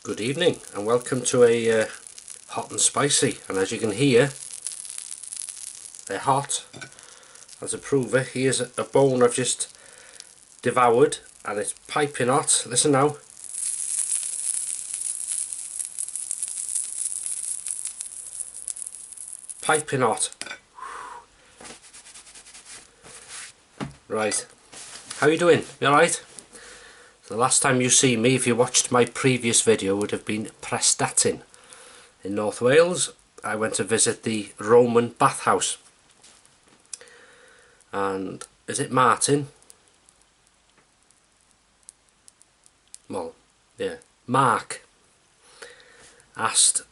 Good evening and welcome to a hot and spicy, and as you can hear they're hot. As a prover, here's a bone I've just devoured and it's piping hot. Listen now. Piping hot. Right, how you doing? You alright? The last time you see me, if you watched my previous video, would have been Prestatyn in North Wales. I went to visit the Roman bathhouse, and is it Martin? Well, yeah, Mark asked,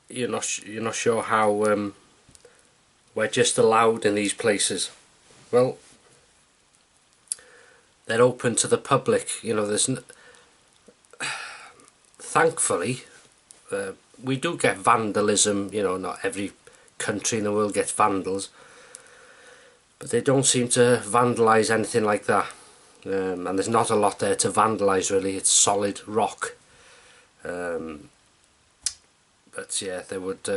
you're not sure how we're just allowed in these places. Well, they're open to the public. You know, thankfully we do get vandalism. You know, not every country in the world gets vandals, but they don't seem to vandalise anything like that. And there's not a lot there to vandalise really. It's solid rock. But yeah, they would.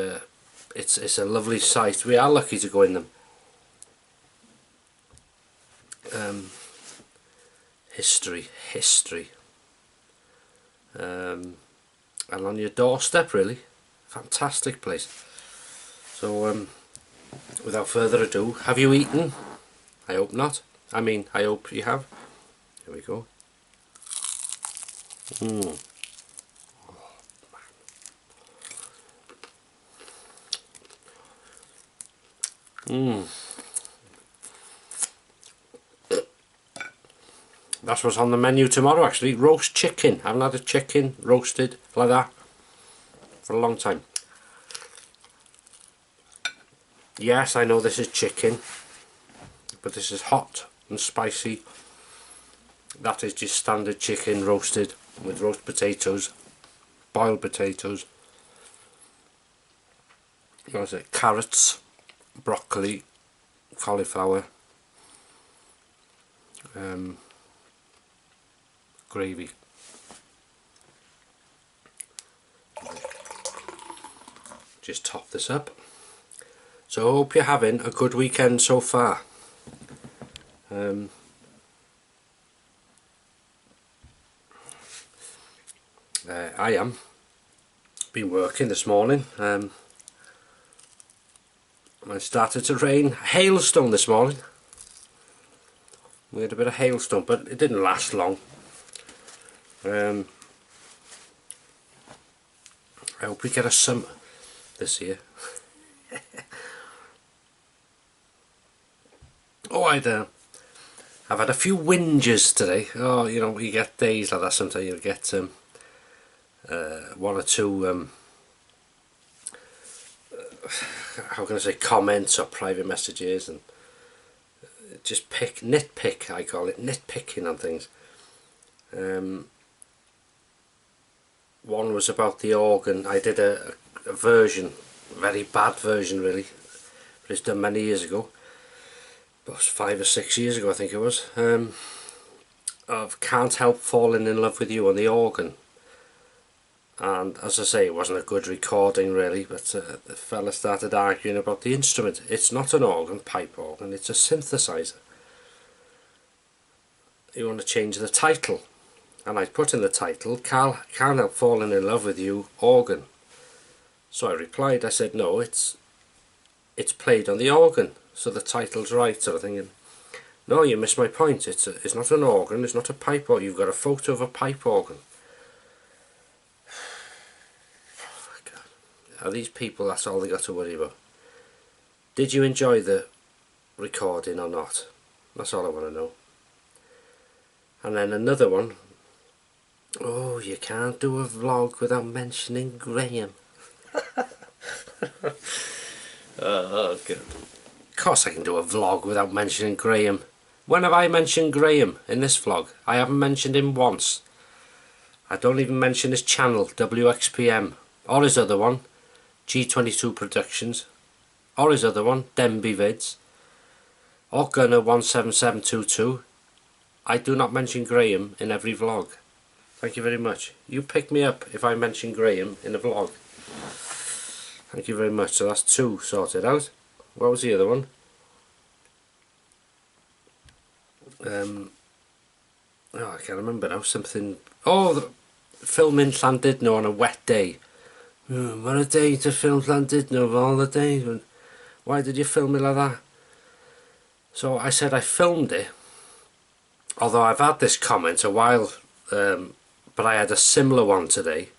It's a lovely sight. We are lucky to go in them. History, and on your doorstep really. Fantastic place. So without further ado, have you eaten? I hope not. I mean, I hope you have. Here we go. That's what's on the menu tomorrow actually. Roast chicken. I haven't had a chicken roasted like that for a long time. Yes, I know this is chicken, but this is hot and spicy. That is just standard chicken roasted with roast potatoes, boiled potatoes. What is it? Carrots, broccoli, cauliflower, gravy. Just top this up. So I hope you're having a good weekend so far. I am. Been working this morning. It started to rain. Hailstone this morning. We had a bit of hailstone, but it didn't last long. I hope we get a summer this year. Oh, I've had a few whinges today. Oh, you know, you get days like that sometimes. You get one or two how can I say, comments or private messages, and just nitpick, I call it, nitpicking on things. One was about the organ. I did a version, a very bad version really, but it's done many years ago. It was 5 or 6 years ago I think it was, of Can't Help Falling in Love with You on the organ. And as I say, it wasn't a good recording really, but the fella started arguing about the instrument. It's not an organ, pipe organ, it's a synthesizer. You want to change the title, and I put in the title, Can't Help Falling in Love with You, organ. So I replied, I said, no, it's played on the organ, so the title's right, sort of thing. And, no, you missed my point. It's not an organ, it's not a pipe organ. You've got a photo of a pipe organ. Are these people, that's all they got to worry about? Did you enjoy the recording or not? That's all I want to know. And then another one. Oh, you can't do a vlog without mentioning Graham. Oh, good. Of course I can do a vlog without mentioning Graham. When have I mentioned Graham in this vlog? I haven't mentioned him once. I don't even mention his channel, WXPM, or his other one, G22 Productions, or his other one, Denby Vids, or Gunner 17722. I do not mention Graham in every vlog. Thank you very much. You pick me up if I mention Graham in a vlog. Thank you very much. So that's 2 sorted out. What was the other one? Oh, I can't remember now. Something. Oh, filming Llandudno on a wet day. What a day to film Llandudno of all the days. Why did you film it like that? So I said I filmed it, although I've had this comment a while, but I had a similar one today.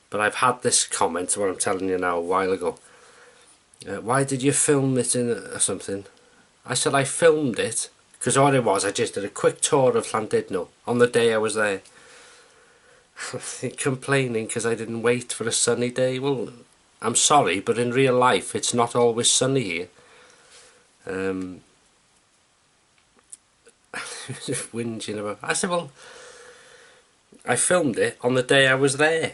But I've had this comment, what I'm telling you now, a while ago. Why did you film it in or something? I said I filmed it because all it was, I just did a quick tour of Llandudno on the day I was there. Complaining because I didn't wait for a sunny day. Well, I'm sorry, but in real life it's not always sunny here. Just whinging about. I said, well, I filmed it on the day I was there.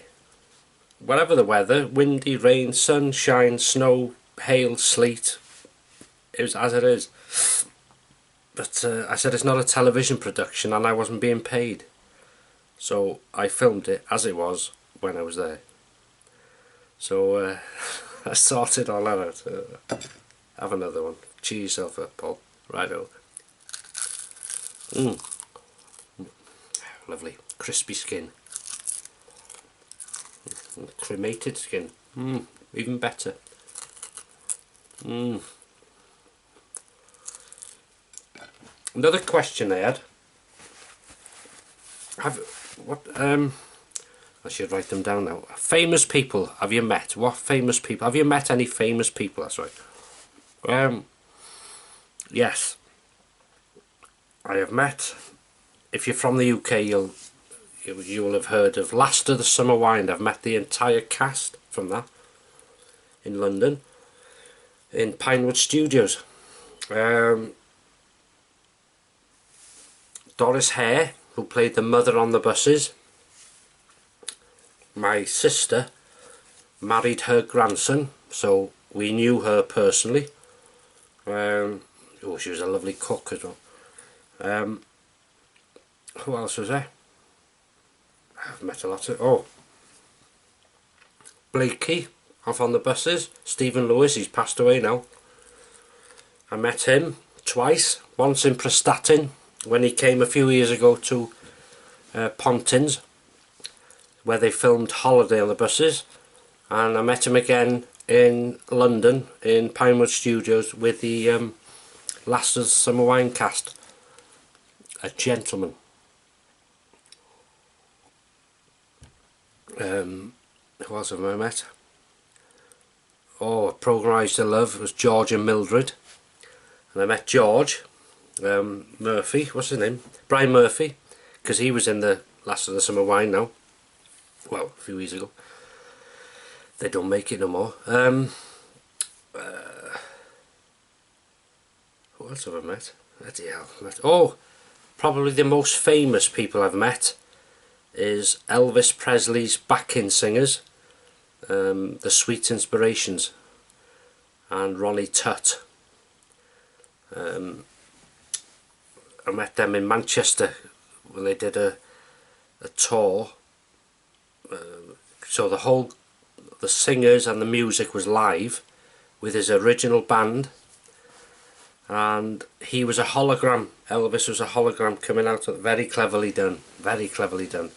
Whatever the weather, windy, rain, sunshine, snow, hail, sleet, it was as it is. But I said it's not a television production and I wasn't being paid. So I filmed it as it was when I was there. So I sorted all that out. Have another one. Cheer yourself up, Paul. Righto. Lovely. Crispy skin. Cremated skin. Even better. Another question I had. I should write them down now. Famous people have you met? What famous people? Have you met any famous people? That's right. Yes. I have met. If you're from the UK, you'll have heard of Last of the Summer Wine. I've met the entire cast from that in London, in Pinewood Studios. Doris Hare, who played the mother on the buses. My sister married her grandson, so we knew her personally. She was a lovely cook as well. Who else was there? I've met a lot of... Blakey, off on the buses. Stephen Lewis, he's passed away now. I met him twice. Once in Prestatyn, when he came a few years ago to Pontins, where they filmed Holiday on the buses. And I met him again in London, in Pinewood Studios, with the Last of the Summer Wine cast. A gentleman. Who else have I met? A programme I used to love was George and Mildred, and I met George Murphy, what's his name? Brian Murphy, because he was in the Last of the Summer Wine now, well, a few years ago. They don't make it no more. Who else have I met? Bloody hell. Probably the most famous people I've met is Elvis Presley's backing singers, the Sweet Inspirations, and Ronnie Tutt. I met them in Manchester when they did a tour. So the singers and the music was live with his original band, and he was a hologram. Elvis was a hologram coming out. Very cleverly done, very cleverly done.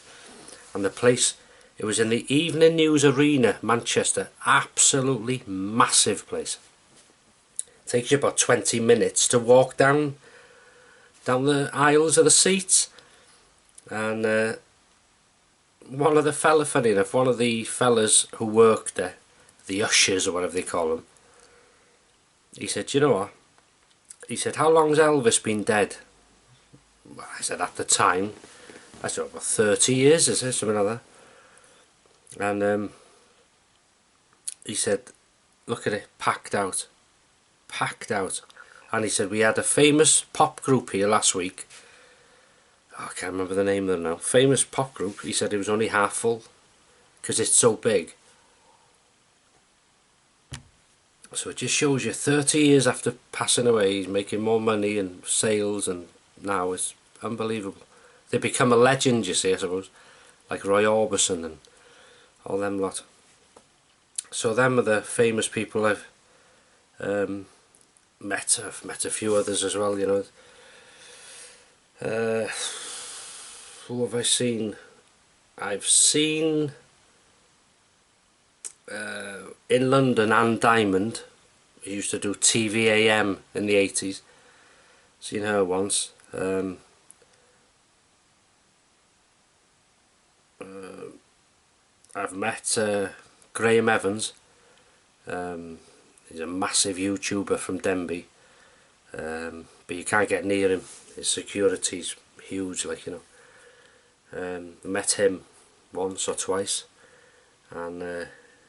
And the place, it was in the Evening News Arena, Manchester. Absolutely massive place. Takes you about 20 minutes to walk down the aisles of the seats. And one of the fellas who worked there, the ushers or whatever they call them, he said, you know what? He said, how long's Elvis been dead? I said, at the time, I said, about 30 years, is it? Something like that. And he said, look at it, packed out. Packed out. And he said, we had a famous pop group here last week. I can't remember the name of them now. Famous pop group. He said it was only half full because it's so big. So it just shows you 30 years after passing away, he's making more money and sales, and now it's unbelievable. They become a legend, you see, I suppose. like Roy Orbison and all them lot. So them are the famous people I've met. I've met a few others as well, you know. Who have I seen? I've seen in London Anne Diamond, who used to do TVAM in the 80s. Seen her once. I've met Graham Evans. He's a massive YouTuber from Denby, but you can't get near him. His security's huge, like, you know. Met him once or twice, and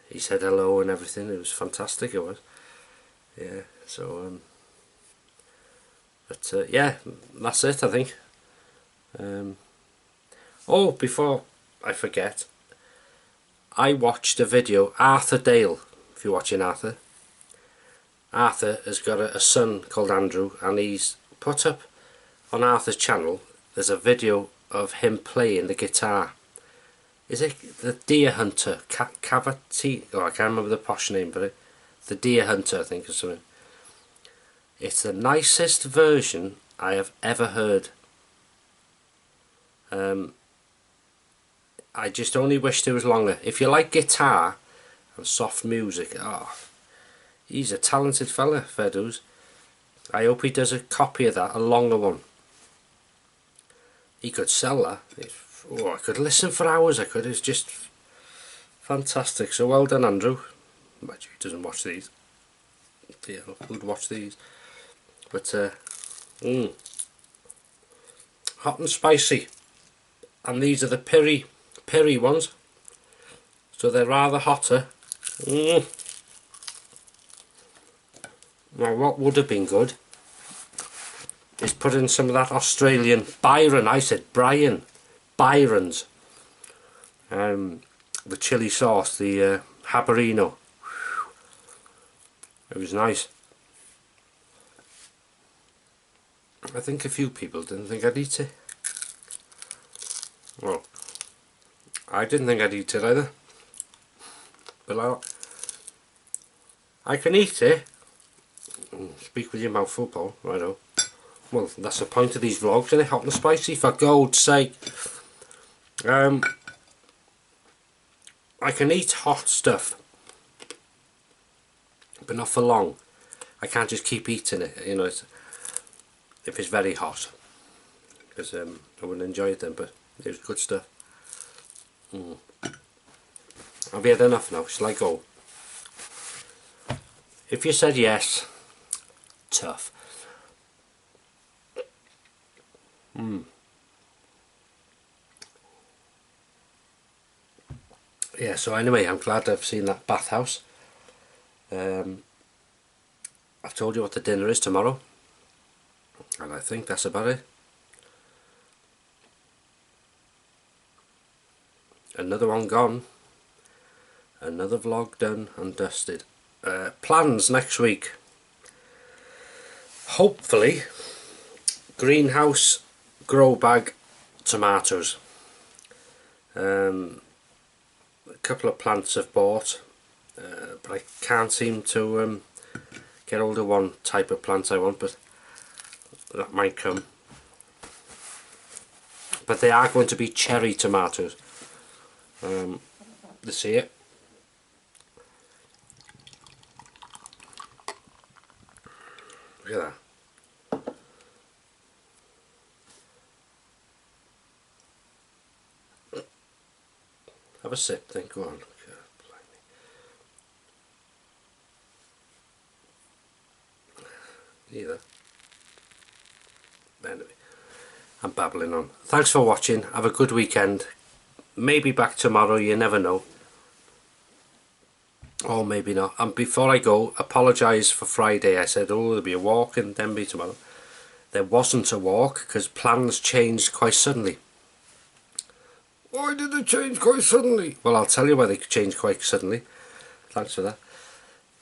he said hello and everything. It was fantastic, it was. Yeah, so but yeah, that's it, I think. Oh, before I forget, I watched a video, Arthur Dale, if you're watching Arthur. Arthur has got a son called Andrew, and he's put up on Arthur's channel, there's a video of him playing the guitar. Is it the Deer Hunter? Cavity? Oh, I can't remember the posh name for it. The Deer Hunter, I think, or something. It's the nicest version I have ever heard. I just only wished it was longer. If you like guitar and soft music, oh, he's a talented fella, fair dues. I hope he does a copy of that, a longer one. He could sell that. Oh, I could listen for hours, I could. It's just fantastic. So well done, Andrew. Imagine he doesn't watch these. Yeah, who'd watch these? But hot and spicy. And these are the piri ones. So they're rather hotter. Now what would have been good is put in some of that Australian Byron. I said Brian. Byron's. The chili sauce, the habanero. It was nice. I think a few people didn't think I'd eat it. Well, I didn't think I'd eat it either. But I can eat it. Speak with your mouth full, Paul. I know. Well, that's the point of these vlogs, isn't it? Hot and spicy, for God's sake. I can eat hot stuff, but not for long. I can't just keep eating it, you know, if it's very hot, because I wouldn't enjoy it then, but it was good stuff. Have you had enough now? Shall I go? If you said yes, tough. Yeah, so anyway, I'm glad I've seen that bathhouse. I've told you what the dinner is tomorrow, and I think that's about it. Another one gone. Another vlog done and dusted. Plans next week. Hopefully, greenhouse grow bag tomatoes. A couple of plants I've bought, but I can't seem to get hold of one type of plant I want, but that might come. But they are going to be cherry tomatoes. This here. Look at that. Have a sip then, go on. Either. Anyway, I'm babbling on. Thanks for watching. Have a good weekend. Maybe back tomorrow, you never know. Or maybe not. And before I go, apologise for Friday. I said, oh, there'll be a walk in Denby tomorrow. There wasn't a walk because plans changed quite suddenly. Why did they change quite suddenly? Well, I'll tell you why they changed quite suddenly. Thanks for that.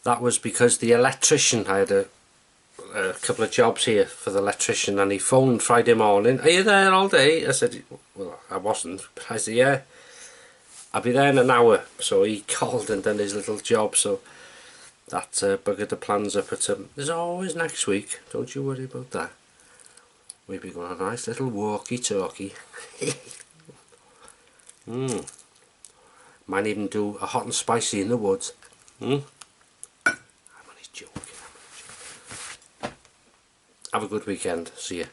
That was because the electrician, I had a couple of jobs here for the electrician, and he phoned Friday morning. Are you there all day? I said, well, I wasn't. But I said, yeah. I'll be there in an hour. So he called and done his little job, so that buggered the plans up. But there's always next week, don't you worry about that. We'll be going on a nice little walkie-talkie. Might even do a hot and spicy in the woods. I'm only joking. Have a good weekend. See ya.